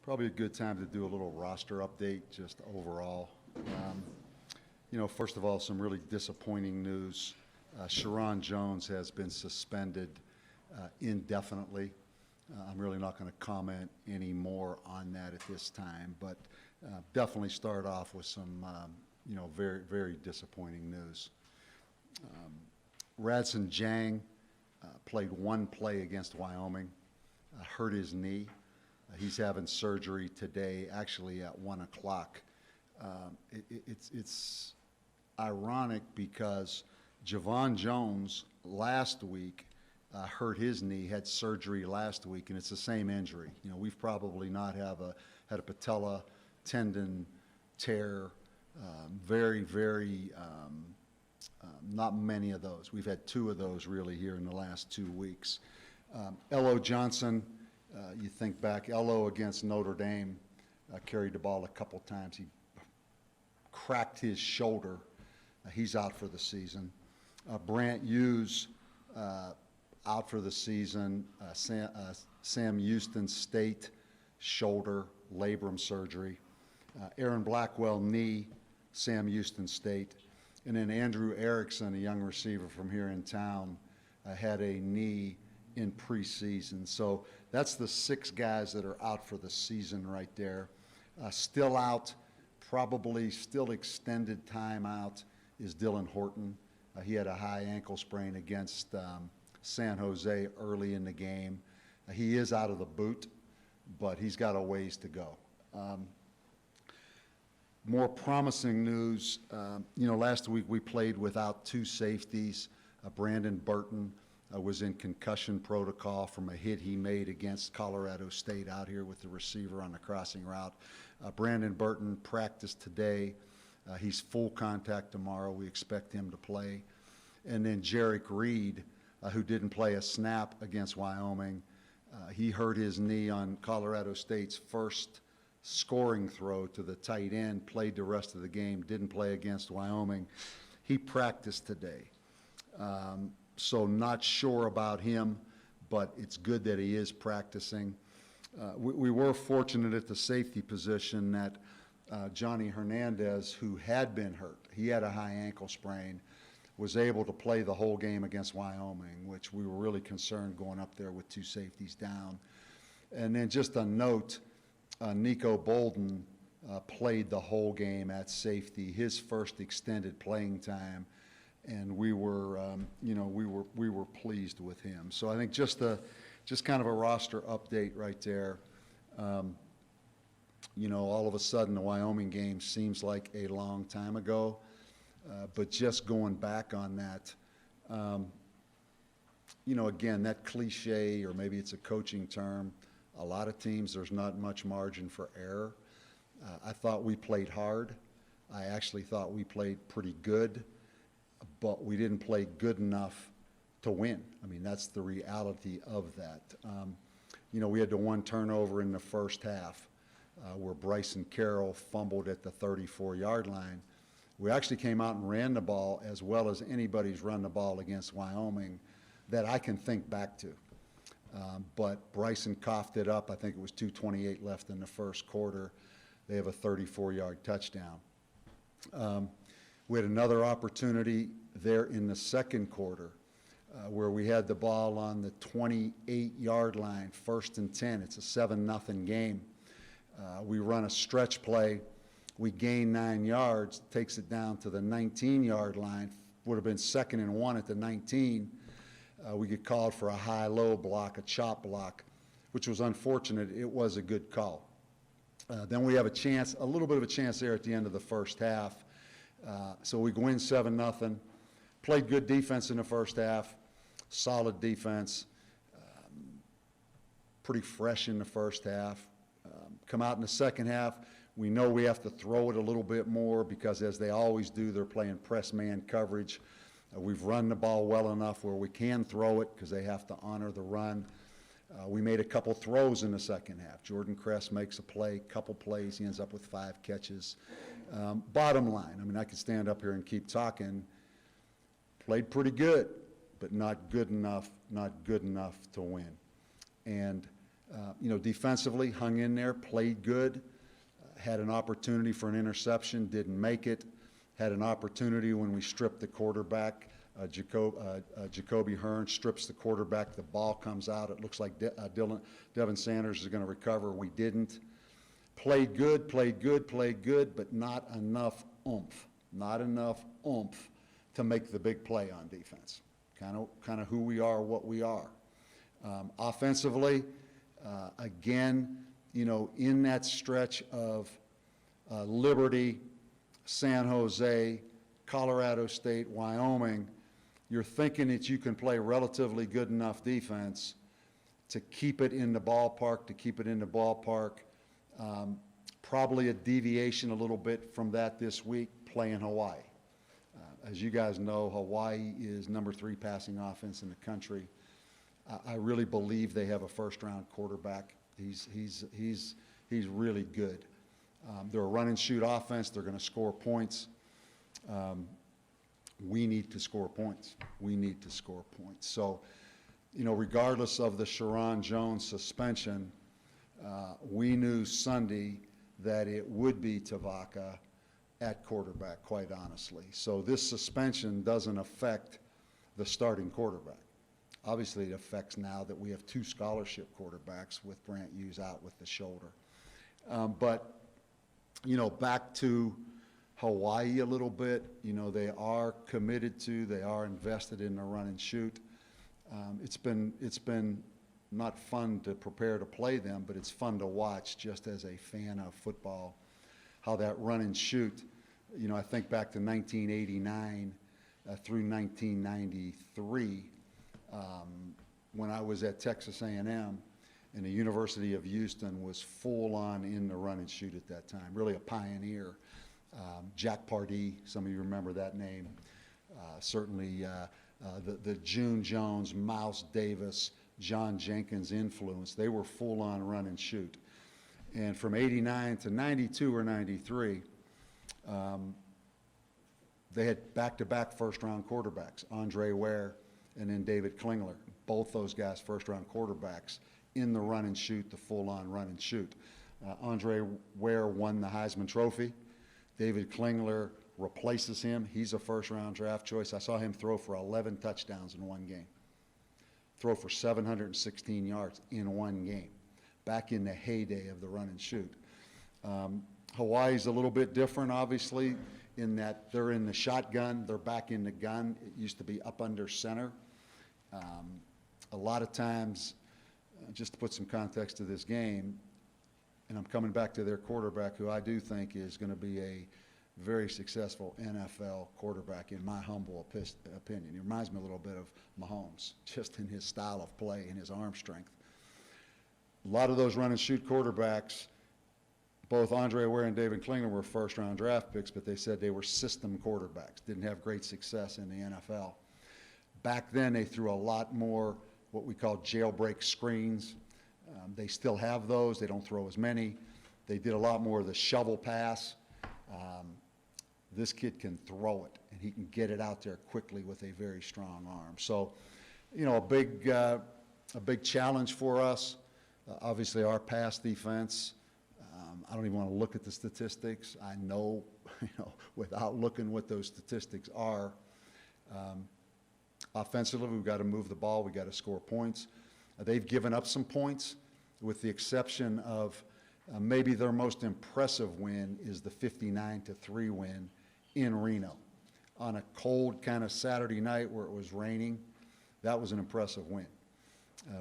Probably a good time to do a little roster update, just overall. First of all, some really disappointing news. Sharon Jones has been suspended indefinitely. I'm really not going to comment any more on that at this time, but definitely start off with some, very, very disappointing news. Radson Jang played one play against Wyoming, hurt his knee. He's having surgery today, actually at 1 o'clock. It's ironic because Javon Jones last week hurt his knee, had surgery last week, and it's the same injury. We've probably not had a patella tendon tear. Very, very, not many of those. We've had 2 of those really here in the last 2 weeks. Elo Johnson, you think back, Elo against Notre Dame, carried the ball a couple times. He cracked his shoulder. He's out for the season. Brant Hughes out for the season. Sam Houston State shoulder labrum surgery. Aaron Blackwell knee, Sam Houston State. And then Andrew Erickson, a young receiver from here in town, had a knee in preseason. So that's the 6 guys that are out for the season right there. Still out, probably still extended time out, is Dylan Horton. He had a high ankle sprain against San Jose early in the game. He is out of the boot, but he's got a ways to go. More promising news, last week we played without 2 safeties. Brandon Burton was in concussion protocol from a hit he made against Colorado State out here with the receiver on the crossing route. Brandon Burton practiced today. He's full contact tomorrow. We expect him to play. And then Jarek Reed, who didn't play a snap against Wyoming, he hurt his knee on Colorado State's first scoring throw to the tight end, played the rest of the game, didn't play against Wyoming. He practiced today. So not sure about him, but it's good that he is practicing. We were fortunate at the safety position that Johnny Hernandez, who had been hurt, he had a high ankle sprain, was able to play the whole game against Wyoming, which we were really concerned going up there with 2 safeties down. And then just a note, Nico Bolden played the whole game at safety, his first extended playing time, and we were pleased with him. So I think just kind of a roster update right there. All of a sudden the Wyoming game seems like a long time ago, but just going back on that, again, that cliche, or maybe it's a coaching term, a lot of teams, there's not much margin for error. I thought we played hard. I actually thought we played pretty good, but we didn't play good enough to win. I mean, that's the reality of that. We had the 1 turnover in the first half where Bryson Carroll fumbled at the 34-yard line. We actually came out and ran the ball as well as anybody's run the ball against Wyoming that I can think back to. But Bryson coughed it up. I think it was 2:28 left in the first quarter. They have a 34-yard touchdown. We had another opportunity there in the second quarter where we had the ball on the 28-yard line, 1st and 10. It's a 7-0 game. We run a stretch play. We gain 9 yards, takes it down to the 19-yard line. Would have been 2nd and 1 at the 19. We get called for a high-low block, a chop block, which was unfortunate. It was a good call. Then we have a little bit of a chance there at the end of the first half. So we win 7-0. Played good defense in the first half, solid defense, pretty fresh in the first half. Come out in the second half, we know we have to throw it a little bit more because, as they always do, they're playing press man coverage. We've run the ball well enough where we can throw it because they have to honor the run. We made a couple throws in the second half. Jordan Kress makes a play, couple plays. He ends up with 5 catches. Bottom line, I mean, I could stand up here and keep talking. Played pretty good, but not good enough to win. And Defensively, hung in there, played good, had an opportunity for an interception, didn't make it, had an opportunity when we stripped the quarterback. Jacoby Hearn strips the quarterback, the ball comes out, it looks like Devin Sanders is going to recover. We didn't. Played good, but not enough oomph. Not enough oomph to make the big play on defense. Kind of who we are, what we are. Offensively, again, in that stretch of Liberty, San Jose, Colorado State, Wyoming, you're thinking that you can play relatively good enough defense to keep it in the ballpark, Probably a deviation a little bit from that this week, playing Hawaii. As you guys know, Hawaii is number 3 passing offense in the country. I really believe they have a first-round quarterback. He's really good. They're a run-and-shoot offense. They're going to score points. We need to score points. So, regardless of the Sharon Jones suspension, we knew Sunday that it would be Tavaka at quarterback, quite honestly. So this suspension doesn't affect the starting quarterback. Obviously, it affects now that we have 2 scholarship quarterbacks with Grant Hughes out with the shoulder. But back to Hawaii a little bit, they are committed to, they are invested in the run and shoot. It's been not fun to prepare to play them, but it's fun to watch just as a fan of football, how that run and shoot. I think back to 1989 through 1993 when I was at Texas A&M, and the University of Houston was full on in the run and shoot at that time, really a pioneer. Jack Pardee, some of you remember that name. Certainly the June Jones, Mouse Davis, John Jenkins influence. They were full on run and shoot. And from 89 to 92 or 93, they had back-to-back first-round quarterbacks, Andre Ware and then David Klingler. Both those guys first-round quarterbacks in the run and shoot, the full-on run and shoot. Andre Ware won the Heisman Trophy. David Klingler replaces him. He's a first-round draft choice. I saw him throw for 11 touchdowns in one game. Throw for 716 yards in one game, back in the heyday of the run and shoot. Hawaii's a little bit different, obviously, in that they're in the shotgun, they're back in the gun. It used to be up under center. A lot of times, just to put some context to this game, and I'm coming back to their quarterback, who I do think is going to be a very successful NFL quarterback, in my humble opinion. He reminds me a little bit of Mahomes, just in his style of play and his arm strength. A lot of those run and shoot quarterbacks, both Andre Ware and David Klingler were first-round draft picks, but they said they were system quarterbacks, didn't have great success in the NFL. Back then, they threw a lot more what we call jailbreak screens. They still have those. They don't throw as many. They did a lot more of the shovel pass. This kid can throw it, and he can get it out there quickly with a very strong arm. So, a big challenge for us. Obviously, our pass defense. I don't even want to look at the statistics. I know, without looking what those statistics are. Offensively, we've got to move the ball. We've got to score points. They've given up some points, with the exception of maybe their most impressive win is the 59-3 win in Reno on a cold kind of Saturday night where it was raining. That was an impressive win.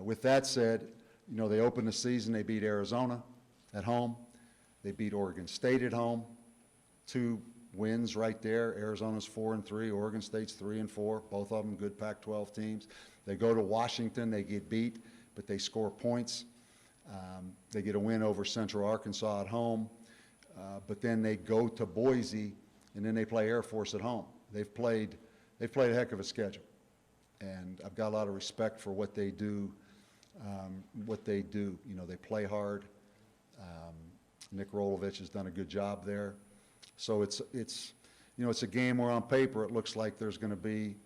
With that said, they opened the season, they beat Arizona at home. They beat Oregon State at home. 2 wins right there. Arizona's 4-3, Oregon State's 3-4, both of them good Pac-12 teams. They go to Washington, they get beat, but they score points. They get a win over Central Arkansas at home, but then they go to Boise, and then they play Air Force at home. They've played a heck of a schedule, and I've got a lot of respect for what they do. They play hard. Nick Rolovich has done a good job there. So it's a game where on paper it looks like there's going to be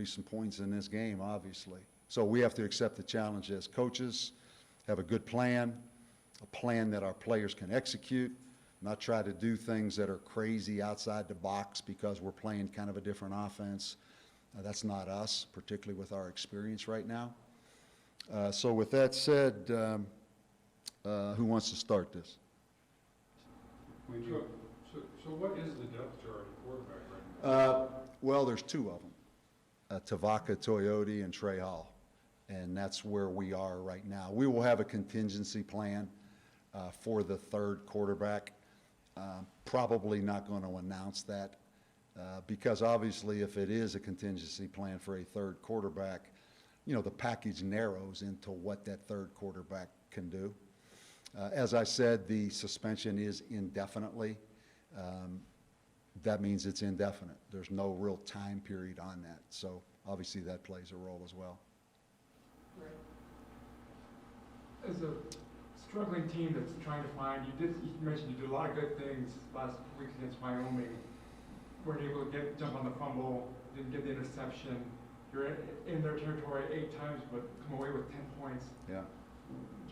some points in this game, obviously. So we have to accept the challenge as coaches, have a good plan, a plan that our players can execute, not try to do things that are crazy outside the box because we're playing kind of a different offense. That's not us, particularly with our experience right now. So with that said, who wants to start this? So what is the depth chart at quarterback right now? Well, there's two of them, Tavaka Toyota and Trey Hall, and that's where we are right now. We will have a contingency plan for the third quarterback. Probably not going to announce that because obviously if it is a contingency plan for a third quarterback, you know, the package narrows into what that third quarterback can do. As I said, the suspension is indefinitely. That means it's indefinite. There's no real time period on that. So obviously that plays a role as well. Right. As a struggling team that's trying to find, you mentioned you did a lot of good things last week against Wyoming. Weren't able to jump on the fumble, didn't get the interception. You're in their territory 8 times, but come away with 10 points. Yeah.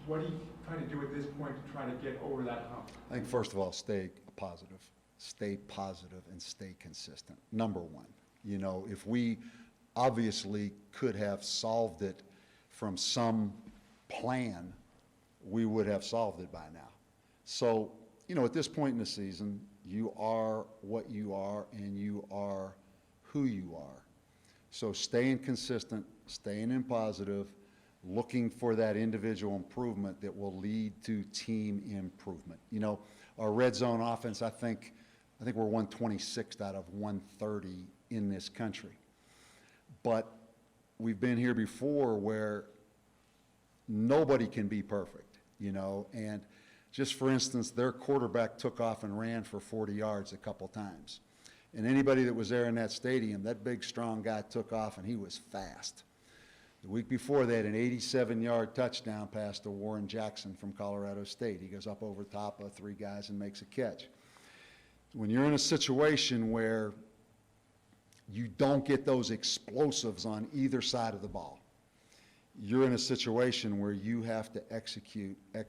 What are you trying to do at this point to try to get over that hump? I think first of all, stay positive and stay consistent. Number one, you know, if we obviously could have solved it from some plan, we would have solved it by now. So, you know, at this point in the season, you are what you are and you are who you are. So staying consistent, staying in positive, looking for that individual improvement that will lead to team improvement. You know, our red zone offense, I think we're 126th out of 130 in this country. But we've been here before where nobody can be perfect, you know, and just for instance, their quarterback took off and ran for 40 yards a couple times. And anybody that was there in that stadium, that big, strong guy took off and he was fast. The week before, they had an 87-yard touchdown pass to Warren Jackson from Colorado State. He goes up over top of 3 guys and makes a catch. When you're in a situation where you don't get those explosives on either side of the ball, you're in a situation where you have to execute. And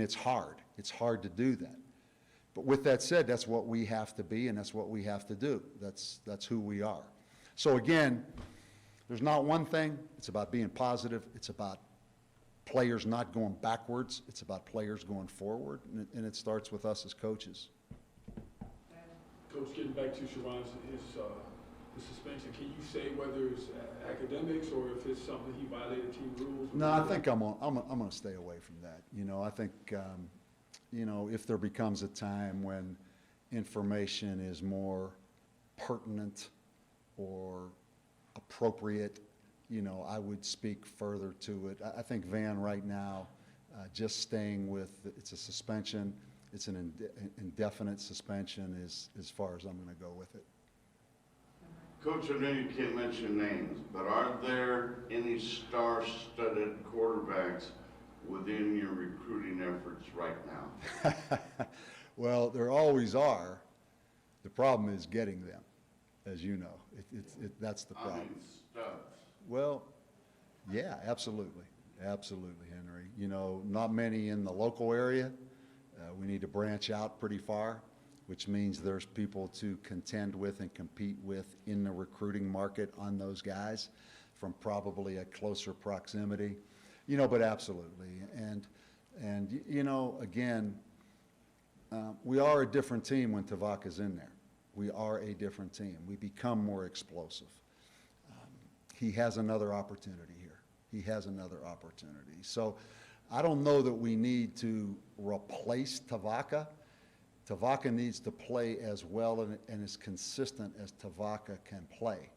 it's hard. It's hard to do that. But with that said, that's what we have to be and that's what we have to do. That's who we are. So again, there's not one thing. It's about being positive. It's about players not going backwards. It's about players going forward. And it starts with us as coaches. Coach, getting back to Sharon's his suspension, can you say whether it's academics or if it's something he violated team rules? No, I think I'm going to stay away from that. You know, I think, you know, if there becomes a time when information is more pertinent or appropriate, you know, I would speak further to it. I think Van right now, just staying with, it's a suspension, it's an indefinite suspension is as far as I'm going to go with it. Coach, I know you can't mention names, but are there any star-studded quarterbacks within your recruiting efforts right now? Well, there always are. The problem is getting them, as you know. That's the problem. I mean, studs. Well, yeah, absolutely. Absolutely, Henry. You know, not many in the local area. We need to branch out pretty far, which means there's people to contend with and compete with in the recruiting market on those guys from probably a closer proximity. You know, but absolutely. And you know, again, we are a different team when Tavaka's in there. We are a different team. We become more explosive. He has another opportunity here. He has another opportunity. So I don't know that we need to replace Tavaka. Tavaka needs to play as well and as consistent as Tavaka can play.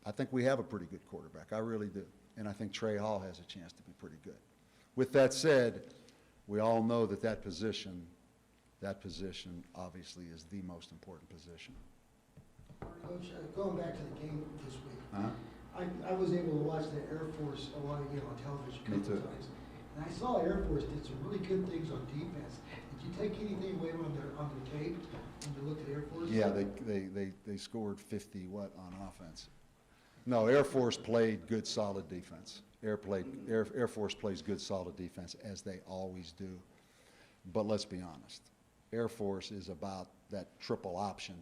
I think we have a pretty good quarterback. I really do. And I think Trey Hall has a chance to be pretty good. With that said, we all know that that position obviously is the most important position. Coach, going back to the game this week, Huh? I was able to watch the Air Force a lot again on television a couple times. And I saw Air Force did some really good things on defense. Did you take anything away on their tape when you looked at Air Force? Yeah, they scored 50 on offense. No, Air Force played good, solid defense. Air Force plays good, solid defense, as they always do. But let's be honest, Air Force is about that triple option,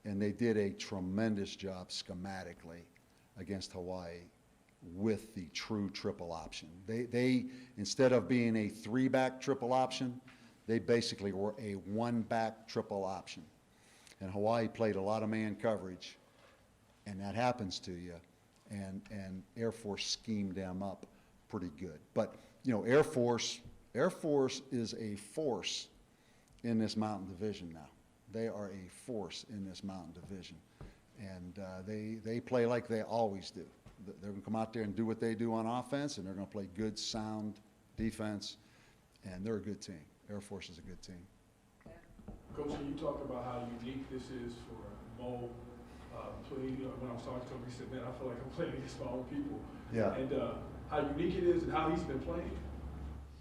and they did a tremendous job schematically against Hawaii with the true triple option. They instead of being a three-back triple option, they basically were a one-back triple option. And Hawaii played a lot of man coverage, and that happens to you, and Air Force schemed them up pretty good. But, you know, Air Force is a force in this Mountain Division now. They are a force in this Mountain Division, and they play like they always do. They're going to come out there and do what they do on offense, and they're going to play good, sound defense, and they're a good team. Air Force is a good team. Coach, you talked about how unique this is for Mo. When I was talking to him, he said, man, I feel like I'm playing against my own people. Yeah. And how unique it is and how he's been playing.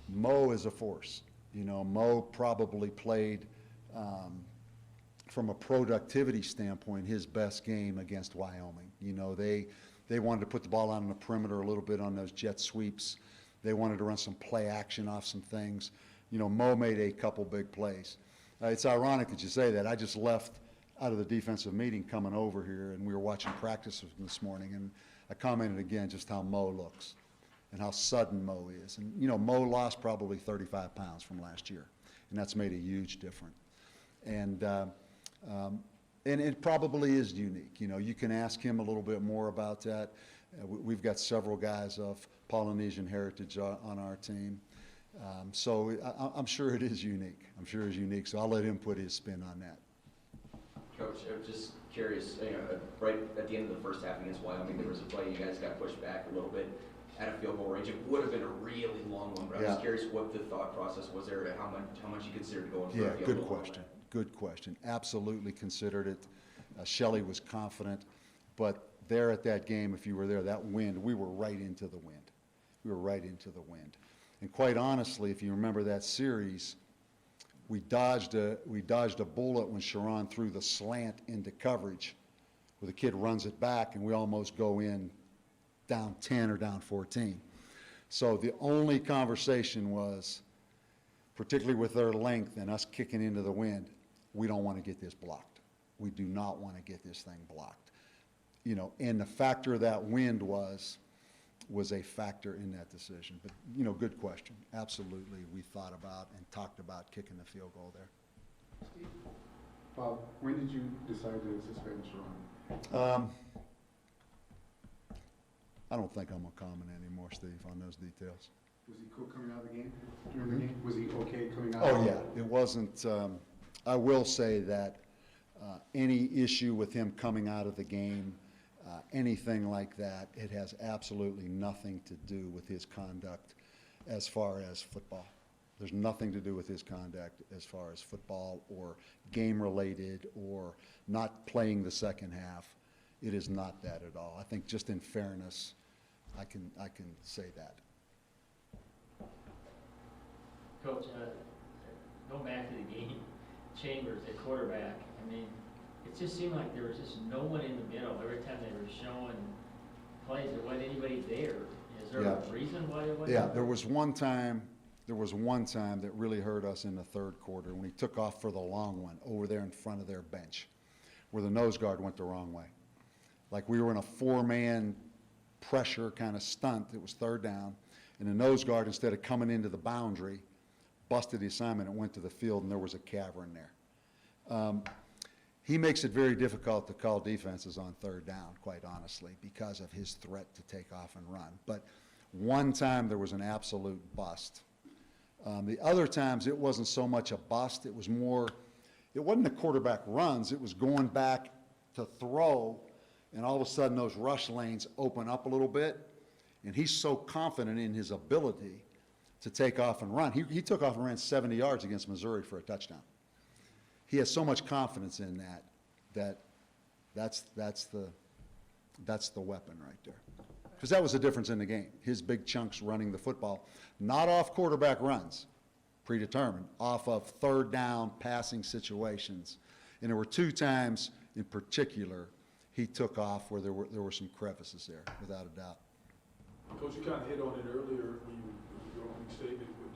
Mo is a force. You know, Mo probably played, from a productivity standpoint, his best game against Wyoming. You know, they wanted to put the ball out on the perimeter a little bit on those jet sweeps. They wanted to run some play action off some things. You know, Mo made a couple big plays. It's ironic that you say that. I just left out of the defensive meeting coming over here, and we were watching practice this morning, and I commented again just how Mo looks and how sudden Mo is. And, you know, Mo lost probably 35 pounds from last year, and that's made a huge difference. And it probably is unique. You know, you can ask him a little bit more about that. We've got several guys of Polynesian heritage on our team. So I'm sure it is unique. I'm sure it's unique, so I'll let him put his spin on that. Coach, I'm just curious, right at the end of the first half against Wyoming, there was a play, you guys got pushed back a little bit at a field goal range. It would have been a really long one, but I was curious what the thought process was there, and how much you considered going for a field goal. Good question. Good question. Absolutely considered it. Shelley was confident, but there at that game, if you were there, that wind, we were right into the wind. We were right into the wind. And quite honestly, if you remember that series, we dodged a bullet when Sharon threw the slant into coverage, where the kid runs it back, and we almost go in down 10 or down 14. So the only conversation was, particularly with their length and us kicking into the wind, we don't want to get this blocked. We do not want to get this thing blocked. You know, and the factor of that wind was a factor in that decision. But, you know, good question. Absolutely, we thought about and talked about kicking the field goal there. Steve? Bob, when did you decide to suspend Sharon? I don't think I'm going to comment anymore, Steve, on those details. Was he cool coming out of the game? During the game? Was he okay coming out? Oh, yeah. It wasn't, I will say that any issue with him coming out of the game, anything like that, it has absolutely nothing to do with his conduct as far as football. There's nothing to do with his conduct as far as football or game-related or not playing the second half. It is not that at all. I think just in fairness, I can say that. Coach, going back to the game, Chambers at quarterback, I mean, it just seemed like there was just no one in the middle. Every time they were showing plays, there wasn't anybody there. Is there a reason why it wasn't? Yeah, there was one time that really hurt us in the third quarter when he took off for the long one over there in front of their bench, where the nose guard went the wrong way. Like we were in a four-man pressure kind of stunt. It was third down, and the nose guard, instead of coming into the boundary, busted the assignment and went to the field, and there was a cavern there. He makes it very difficult to call defenses on third down, quite honestly, because of his threat to take off and run. But one time there was an absolute bust. The other times it wasn't so much a bust, it was more, it wasn't the quarterback runs, it was going back to throw, and all of a sudden those rush lanes open up a little bit, and he's so confident in his ability to take off and run. He took off and ran 70 yards against Missouri for a touchdown. He has so much confidence in that's the weapon right there. Because that was the difference in the game. His big chunks running the football, not off quarterback runs, predetermined, off of third down passing situations. And there were two times in particular he took off where there were some crevices there, without a doubt. Coach, you kind of hit on it earlier when your opening statement, but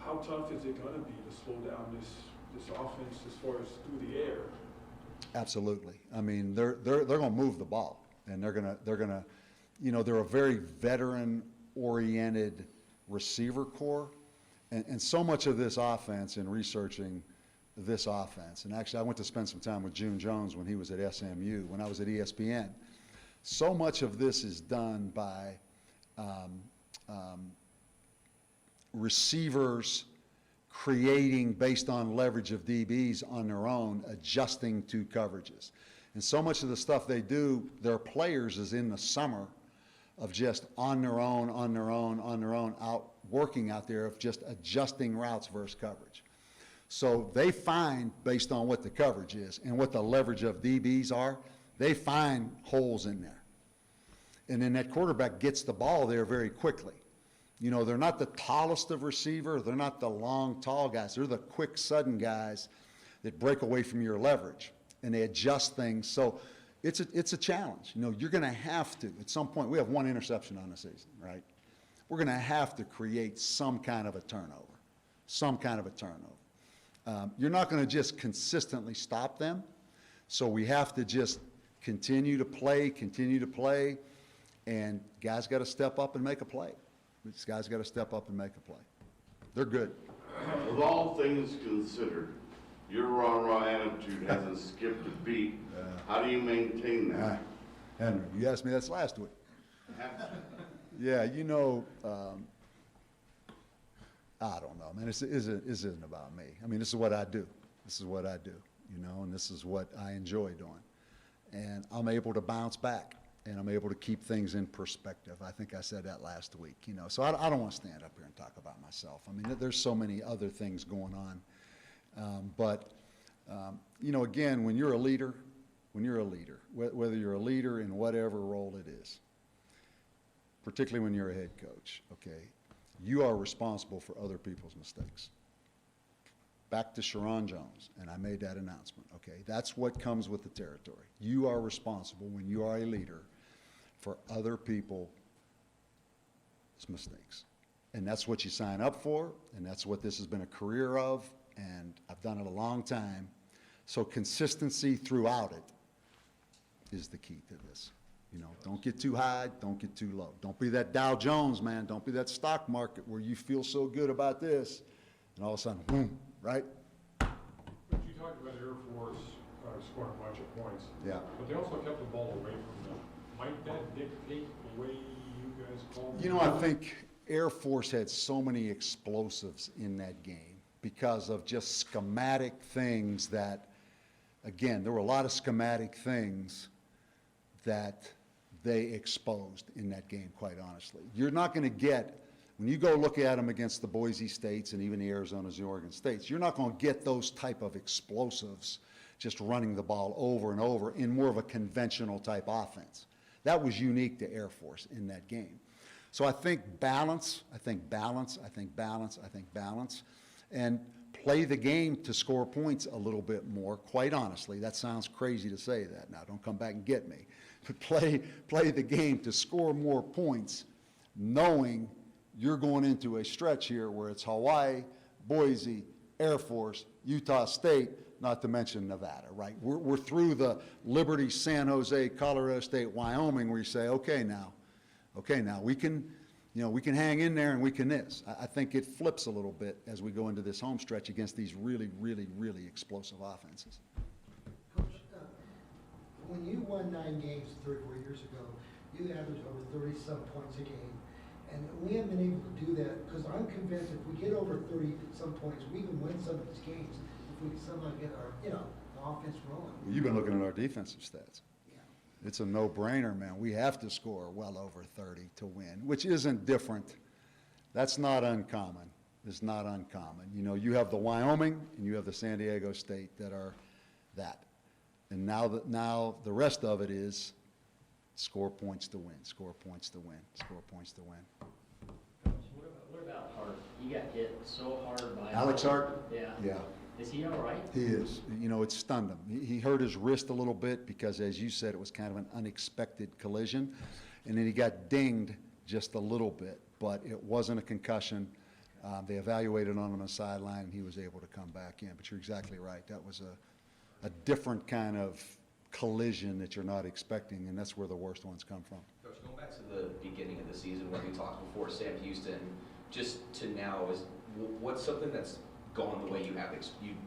how tough is it gonna be to slow down this offense as far as through the air? Absolutely. I mean, they're gonna move the ball, and they're gonna, you know, they're a very veteran-oriented receiver core, and so much of this offense, in researching this offense, and actually I went to spend some time with June Jones when he was at SMU, when I was at ESPN. So much of this is done by receivers creating based on leverage of DBs on their own, adjusting to coverages. And so much of the stuff they do, their players, is in the summer of just on their own, out working out there, of just adjusting routes versus coverage. So they find, based on what the coverage is and what the leverage of DBs are, they find holes in there. And then that quarterback gets the ball there very quickly. You know, they're not the tallest of receiver. They're not the long, tall guys. They're the quick, sudden guys that break away from your leverage, and they adjust things. So it's a challenge. You know, you're going to have to, at some point, we have one interception on the season, right? We're going to have to create some kind of a turnover, You're not going to just consistently stop them. So we have to just continue to play, and guys got to step up and make a play. These guys got to step up and make a play. They're good. With all things considered, your rah-rah attitude hasn't skipped a beat. How do you maintain that? Henry, you asked me this last week. Yeah, you know, I don't know, man. This isn't about me. I mean, this is what I do. You know, and this is what I enjoy doing. And I'm able to bounce back, and I'm able to keep things in perspective. I think I said that last week, you know. So I don't want to stand up here and talk about myself. I mean, there's so many other things going on. You know, again, when you're a leader, whether you're a leader in whatever role it is, particularly when you're a head coach, okay, you are responsible for other people's mistakes. Back to Sharon Jones, and I made that announcement, okay? That's what comes with the territory. You are responsible, when you are a leader, for other people's mistakes. And that's what you sign up for, and that's what this has been a career of, and I've done it a long time. So consistency throughout it is the key to this. You know, don't get too high, don't get too low. Don't be that Dow Jones, man. Don't be that stock market where you feel so good about this, and all of a sudden, boom, right? But you talked about Air Force scoring a bunch of points. Yeah. But they also kept the ball away from them. Might that dictate the way you guys call it? You know, I think Air Force had so many explosives in that game because of just schematic things that, again, there were a lot of schematic things that they exposed in that game, quite honestly. You're not going to get, when you go look at them against the Boise States and even the Arizonas and the Oregon States, you're not going to get those type of explosives just running the ball over and over in more of a conventional type offense. That was unique to Air Force in that game. So I think balance, and play the game to score points a little bit more, quite honestly. That sounds crazy to say that now. Don't come back and get me. But play the game to score more points, knowing you're going into a stretch here where it's Hawaii, Boise, Air Force, Utah State, not to mention Nevada, right? We're through the Liberty, San Jose, Colorado State, Wyoming, where you say, okay, now we can hang in there and we can this. I think it flips a little bit as we go into this home stretch against these really, really, really explosive offenses. Coach, when you won 9 games 3 or 4 years ago, you averaged over 30-some points a game. And we haven't been able to do that because I'm convinced if we get over 30-some points, we can win some of these games if we can somehow get our, the offense rolling. Well, you've been looking at our defensive stats. Yeah. It's a no-brainer, man. We have to score well over 30 to win, which isn't different. That's not uncommon. It's not uncommon. You know, you have the Wyoming and you have the San Diego State that are that. And now the rest of it is score points to win, score points to win, score points to win. Coach, what about Hart? He got hit so hard by Alex Hart? Yeah. Yeah. Is he all right? He is. You know, it stunned him. He hurt his wrist a little bit because, as you said, it was kind of an unexpected collision. And then he got dinged just a little bit, but it wasn't a concussion. They evaluated on him on the sideline, and he was able to come back in. But you're exactly right. That was a different kind of collision that you're not expecting, and that's where the worst ones come from. Coach, going back to the beginning of the season when we talked before Sam Houston, just to now, what's something that's gone the way you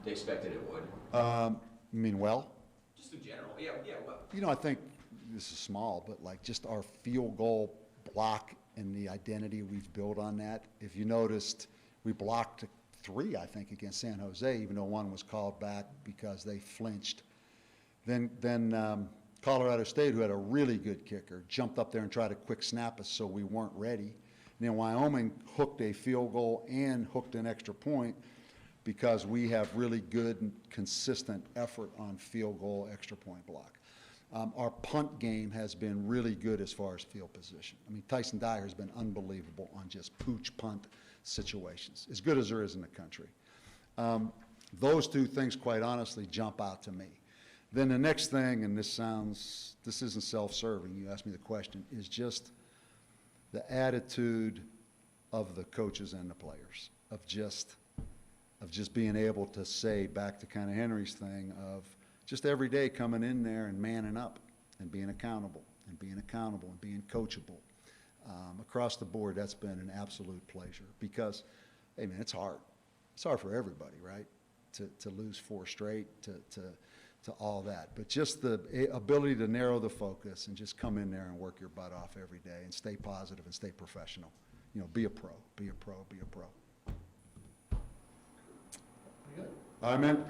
expected it would? You mean well? Just in general, yeah, well. You know, I think this is small, but like just our field goal block and the identity we've built on that. If you noticed, we blocked 3, I think, against San Jose, even though 1 was called back because they flinched. Then Colorado State, who had a really good kicker, jumped up there and tried to quick snap us, so we weren't ready. And then Wyoming hooked a field goal and hooked an extra point because we have really good and consistent effort on field goal, extra point block. Our punt game has been really good as far as field position. I mean, Tyson Dyer has been unbelievable on just pooch punt situations, as good as there is in the country. Those 2 things, quite honestly, jump out to me. Then the next thing, and this isn't self-serving, you asked me the question, is just the attitude of the coaches and the players, of just being able to say, back to kind of Henry's thing, of just every day coming in there and manning up and being accountable and being coachable. Across the board, that's been an absolute pleasure because, hey man, it's hard. It's hard for everybody, right? To lose 4 straight, to all that. But just the ability to narrow the focus and just come in there and work your butt off every day and stay positive and stay professional. You know, be a pro, be a pro, be a pro. Good. All right, man.